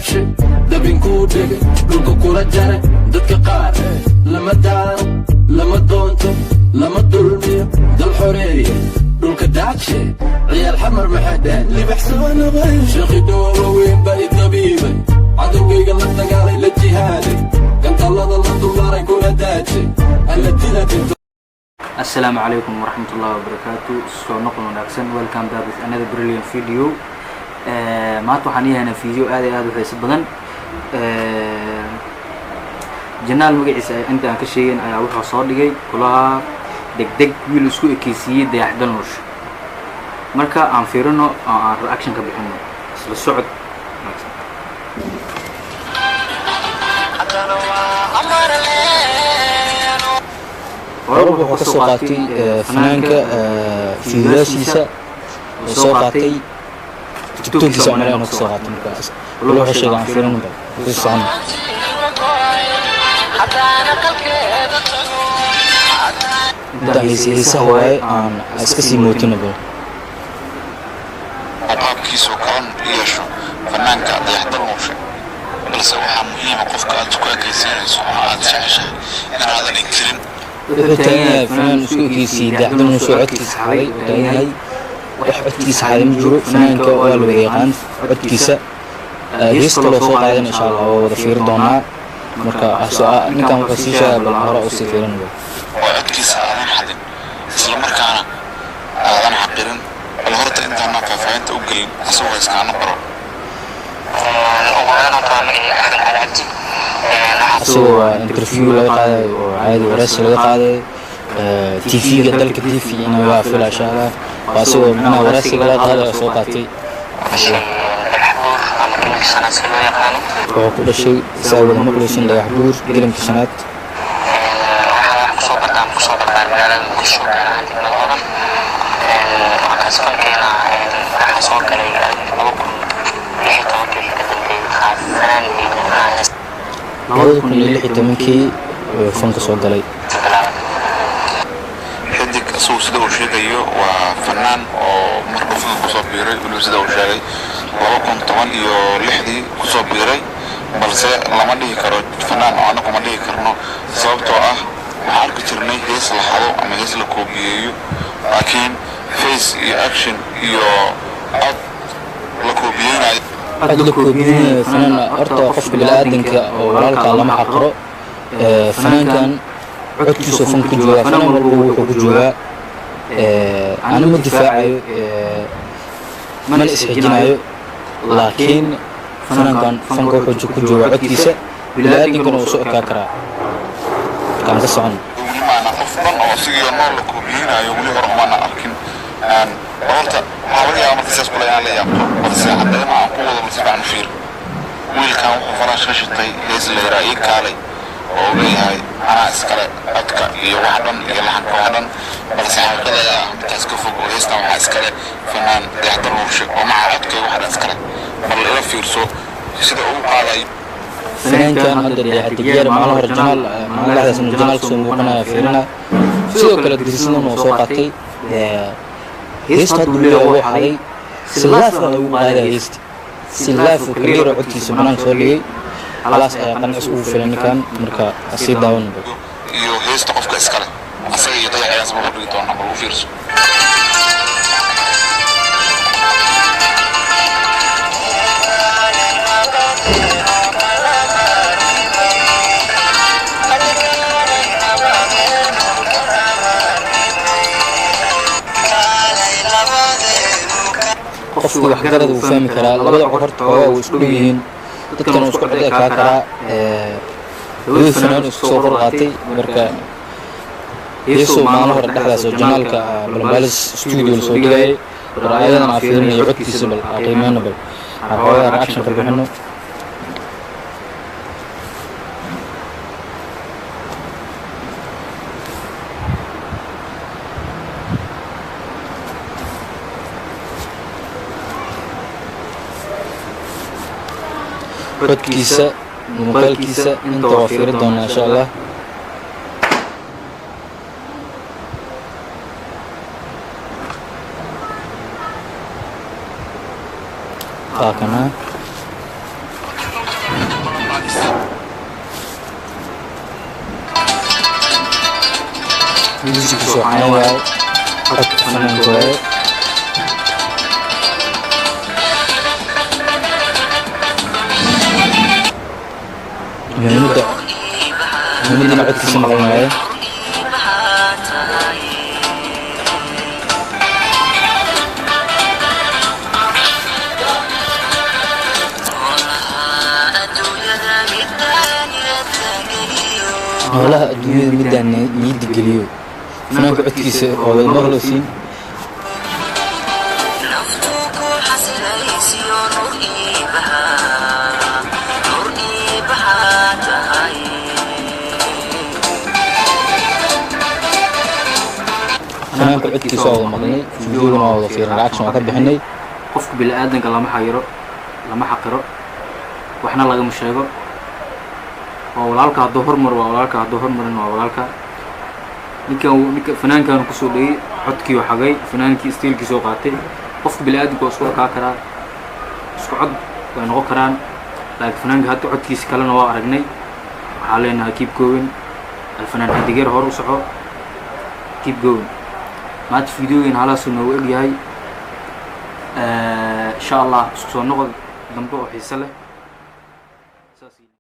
daabshay dabinkuu dhigay dhulka kula jaray dadka qaar lama daaro lama doonto lama dulmiyo dal xoreeye dhulka daadshay ciyaal xamar maxay dhaheen libaxsoonabay sheekhi dhoolo weyn baa i dabiibay cadowgayga la dagaalay la jihaaday gantallada la dulaaray kuna daajay alla dila dinto. Assalamu alaikum warahmatullahi wabarakatuh. So noqon wanaagsan, welcome back with another brilliant video. maanta waxaan yahay video aad iyo aad u xiiso badan. janaal magaciisa inta aan ka sheegin ayaa wuxuu soo dhigay kulaha degdeg wiil isku ekeysiyay dayaxdal nolosha. marka aan fiirino oo aan reaction ka bixino isla socod. ورب وحصو قاتي فنانك في راسيسا وصو قاتي تكتوك سعملين وصو قاتي مكاس ولو حشيق عن فيرون بل وصو عنه انتا هيسا هواي عن اسكسي موتين بل أباب كيسو كان يشو فنانك يحضر موشي بل سوحا مهمة قفك أتوكا كيسين سوحا أتشعشا إن هذا الانكرم وحتى فنان سوقيسي داعدن وسوعدكيس حالي وداينهاي وحدكيس حالي مجرو فنان كوال ويقان عدكيسا هيست لو سوق عادن إن شاء الله وضفير دونا مركا سؤال نكا مقاسيشا بالعراء وسيفيرن وعدكيس آذان حدن إسلا مركانا آذان حقيرن الهرط إنتانا فافاينت أقل أسوه إسكانا برو الأغلانا طامعي أحد العدي سو انترفيو laga qaaday oo caadi waraysi laga qaaday TV-ga dalka TV inuu waa fila shaala waa soo mana waraysi laga qaaday soo qaatay oo ku dhashay sabab maqluusin dhagax buur gelinka shanaad soo bartaan magaalada Muqdisho soo galay 2016 fanka soo galay xidig asuu sida uu sheegayo waa fanaan oo markuu fanka ku soo biiray waliba sida uu sheegay 2016 ku soo biiray balse lama dhihi karo fanaan oo anagu ma dhihi karno sababtoo ah waxaan arki jirnay hees la hado ama hees la koobiyeeyo laakiin face iyo action iyo cod la koobiyeynayo أدلكوا فنان أرتا قف بالآدنك ولالك لما حقرأ فنان كان عدكيسو فنك جوا فنان والبوحو جوا أنا مدفاعي من إسحجنايو لكن فنان كان فنك وحو جوا عدكيسا بالآدنك نوصو كاكرا كان تسعون معنا أفضل أو سيئة نور لكوبينا يولي هرمانا أركن horta hawada yaa markaas kula aan la yaabto balse haddana ma ku wada masbaan fiir wiilkan wuxuu farash ka shitay hees la yiraahdo kaalay oo leeyahay ana iskale codka iyo wax dhan iyo laxanka wax dhan balse xaqada taas ka fog oo heestan waxa iskale fanaan dayaxdar nolosha oo ma codka wax dhan iskale bal ila fiirso sida uu qaaday فنان كان هذا التجار مع له رجال مع له اسم الجمال سموقنا فينا سيدو كلا ديسنا وسوقاتي هيست هاد اللي هو حالي سلاف هو هذا هيست سلاف كبير عدتي سبحان الله خلاص قن اسقو فلان كان مركا اسي داون iyo heesta qofka iskale asaga iyo dayaxaas ma dhigi doona bal u fiirso qofku wax garad uu fahmi karaa labada qorto oo isku yihiin dadkan isku dhacay ka kara labada fanaan isku soo qorqatay marka yeeso maana hore dhaxdaas oo janaalka balbalis studio soo dhigay raayadan afiirnay codkiisa bal qiimeena bal hawada reaction ka bixino codkiisa muuqaalkiisa inta waa fiiri doonaa insha Allah qaakana codkiisa waxaan waaye codka fanaanka waaye muhiimadina codkiisa maqan waaye howlaha adduunyada midaan niyadda geliyo fanaanka codkiisa oo way maqlosiin fanaanka codkiisa waa wada maqnay fideogana waa wada fiirin reaction waa ka bixinay qofka bini'aadanka lama xayiro lama xaqiro waxna lagama sheego oo walaalka hadduu hormar waa walaalka hadduu hormarin waa walaalka ninka fanaankan kusoo dhegay codkii oo xagay fanaankii istiilkii soo qaatay qofka bini'aadanka waa isku ekaa karaa isku cod way noqon karaan laakiin fanaanka hadda codkiisa kalena waa aragnay waxaa leenahay keep going alfanaan xadigeer hor u soco keep going maanta fideogan halaasuu noogu egyahay insha allah isku soo noqod dambe oo xiise leh